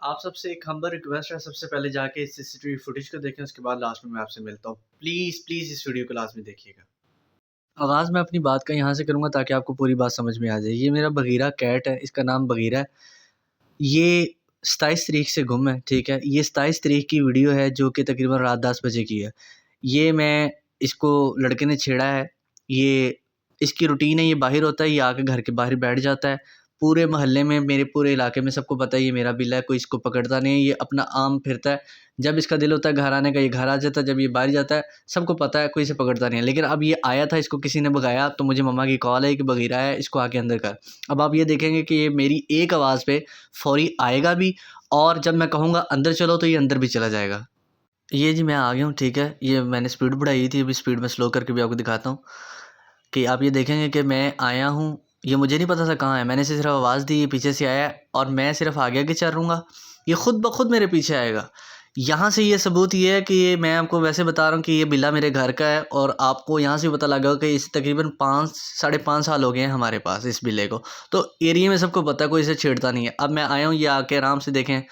आप सबसे एक हम्बल रिक्वेस्ट है, सबसे पहले जाके इस सीसीटीवी फुटेज को देखें, उसके बाद लास्ट में मैं आपसे मिलता हूँ। प्लीज़, प्लीज़ इस वीडियो को लाज़मी देखिएगा। आगाज़ मैं अपनी बात का यहाँ से करूँगा ताकि आपको पूरी बात समझ में आ जाए। ये मेरा बगीरा कैट है, इसका नाम बगीरा है। ये 27 तारीख से गुम है, ठीक है? ये 27 तारीख की वीडियो है जो कि तकरीबन रात 10 बजे की है। ये मैं इसको लड़के ने छेड़ा है, ये इसकी रूटीन है, ये बाहर होता है, ये आके घर के बाहर बैठ जाता है। पूरे मोहल्ले में, मेरे पूरे इलाके में सबको पता है ये मेरा बिल्ला है, कोई इसको पकड़ता नहीं है, ये अपना आम फिरता है। जब इसका दिल होता है घर आने का, ये घर आ जाता है, जब ये बाहर जाता है, सबको पता है, कोई इसे पकड़ता नहीं है। लेकिन अब ये आया था, इसको किसी ने भगाया, तो मुझे मम्मा की कॉल आई कि बगीरा है, इसको आके अंदर कर। अब आप ये देखेंगे कि ये मेरी एक आवाज़ पे फ़ौरी आएगा भी, और जब मैं कहूँगा अंदर चलो, तो ये अंदर भी चला जाएगा। ये जी मैं आ गया हूँ, ठीक है? ये मैंने स्पीड बढ़ाई थी, अभी स्पीड मैं स्लो करके भी आपको दिखाता हूँ कि आप ये देखेंगे कि मैं आया हूँ। ये मुझे नहीं पता था कहाँ है, मैंने इसे सिर्फ़ आवाज़ दी, ये पीछे से आया और मैं सिर्फ़ आगे आगे चल लूँगा, ये खुद ब खुद मेरे पीछे आएगा। यहाँ से ये सबूत ये है कि ये मैं आपको वैसे बता रहा हूँ कि ये बिल्ला मेरे घर का है, और आपको यहाँ से भी पता लगा कि इसे तकरीबन 5 साढ़े 5 साल हो गए हैं हमारे पास इस बिल्ले को। तो एरिया में सबको पता है, कोई इसे छेड़ता नहीं है। अब मैं आया हूँ, ये आके आराम से देखें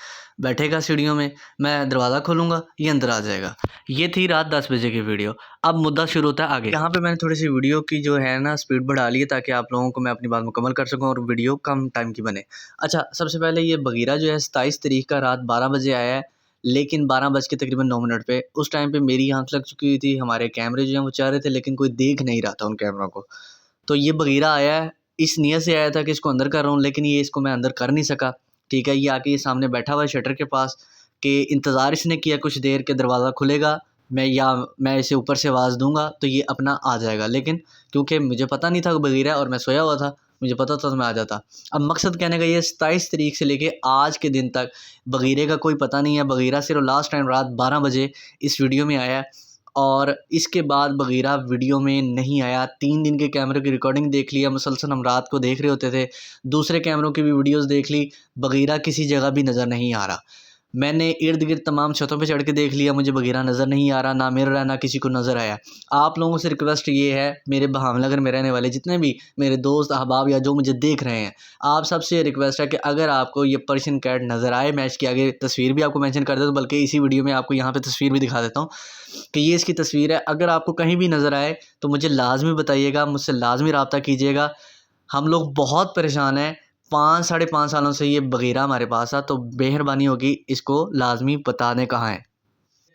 बैठेगा सीढ़ियों में, मैं दरवाज़ा खोलूँगा, ये अंदर आ जाएगा। ये थी रात 10 बजे की वीडियो। अब मुद्दा शुरू होता है आगे। यहाँ पे मैंने थोड़ी-सी वीडियो की जो है ना स्पीड बढ़ा ली है ताकि आप लोगों को मैं अपनी बात मुकम्मल कर सकूँ और वीडियो कम टाइम की बने। अच्छा, सबसे पहले ये बगीरा जो है 27 तारीख का रात 12 बजे आया है, लेकिन 12 बज के तकरीबन 9 मिनट पे, उस टाइम पे मेरी आँख लग चुकी हुई थी, हमारे कैमरे जो हैं वो चल रहे थे, लेकिन कोई देख नहीं रहा था उन कैमरों को। तो ये बगीरा आया है, इस नियत से आया था कि इसको अंदर कर रहा हूँ, लेकिन ये इसको मैं अंदर कर नहीं सका, ठीक है? ये आके ये सामने बैठा हुआ है शटर के पास, कि इंतज़ार इसने किया कुछ देर के दरवाज़ा खुलेगा, मैं इसे ऊपर से आवाज़ दूँगा तो ये अपना आ जाएगा। लेकिन क्योंकि मुझे पता नहीं था वो बगीरा है और मैं सोया हुआ था, मुझे पता था तो मैं आ जाता। अब मकसद कहने का ये है 27 तारीख से लेके आज के दिन तक बगीरे का कोई पता नहीं है। बगीरा सिर्फ़ लास्ट टाइम रात 12 बजे इस वीडियो में आया है, और इसके बाद बगीरा वीडियो में नहीं आया। 3 दिन के कैमरे की रिकॉर्डिंग देख लिया, मुसलसल हम रात को देख रहे होते थे। दूसरे कैमरों की भी वीडियोज़ देख ली, बगीरा किसी जगह भी नज़र नहीं आ रहा। मैंने इर्द-गिर्द तमाम छतों पे चढ़ के देख लिया, मुझे बगीरा नज़र नहीं आ रहा, ना मिल रहा, ना किसी को नज़र आया। आप लोगों से रिक्वेस्ट ये है, मेरे बहावलनगर में रहने वाले जितने भी मेरे दोस्त अहबाब या जो मुझे देख रहे हैं, आप सबसे रिक्वेस्ट है कि अगर आपको ये पर्शियन कैट नज़र आए, मैं इसकी आगे तस्वीर भी आपको मेंशन कर देता हूँ, बल्कि इसी वीडियो में आपको यहाँ पे तस्वीर भी दिखा देता हूँ कि ये इसकी तस्वीर है। अगर आपको कहीं भी नज़र आए तो मुझे लाज़मी बताइएगा, मुझसे लाज़मी रब्ता कीजिएगा। हम लोग बहुत परेशान हैं, 5 साढ़े 5 सालों से ये बगीरा हमारे पास था, तो मेहरबानी होगी इसको लाज़मी बता दें कहाँ है।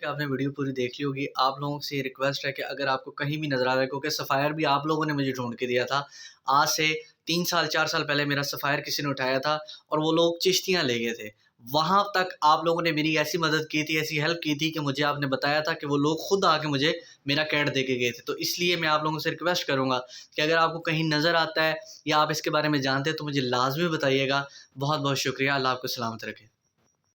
कि आपने वीडियो पूरी देख ली होगी। आप लोगों से ये रिक्वेस्ट है कि अगर आपको कहीं भी नज़र आ रहा है, क्योंकि सफ़ायर भी आप लोगों ने मुझे ढूँढ के दिया था। आज से 3 साल 4 साल पहले मेरा सफ़ायर किसी ने उठाया था, और वो लोग चिश्तियाँ ले गए थे। वहाँ तक आप लोगों ने मेरी ऐसी मदद की थी, ऐसी हेल्प की थी कि मुझे आपने बताया था कि वो लोग खुद आके मुझे मेरा कैट दे के गए थे। तो इसलिए मैं आप लोगों से रिक्वेस्ट करूँगा कि अगर आपको कहीं नज़र आता है या आप इसके बारे में जानते हैं तो मुझे लाज़मी बताइएगा। बहुत-बहुत शुक्रिया। अल्लाह आपको सलामत रखे।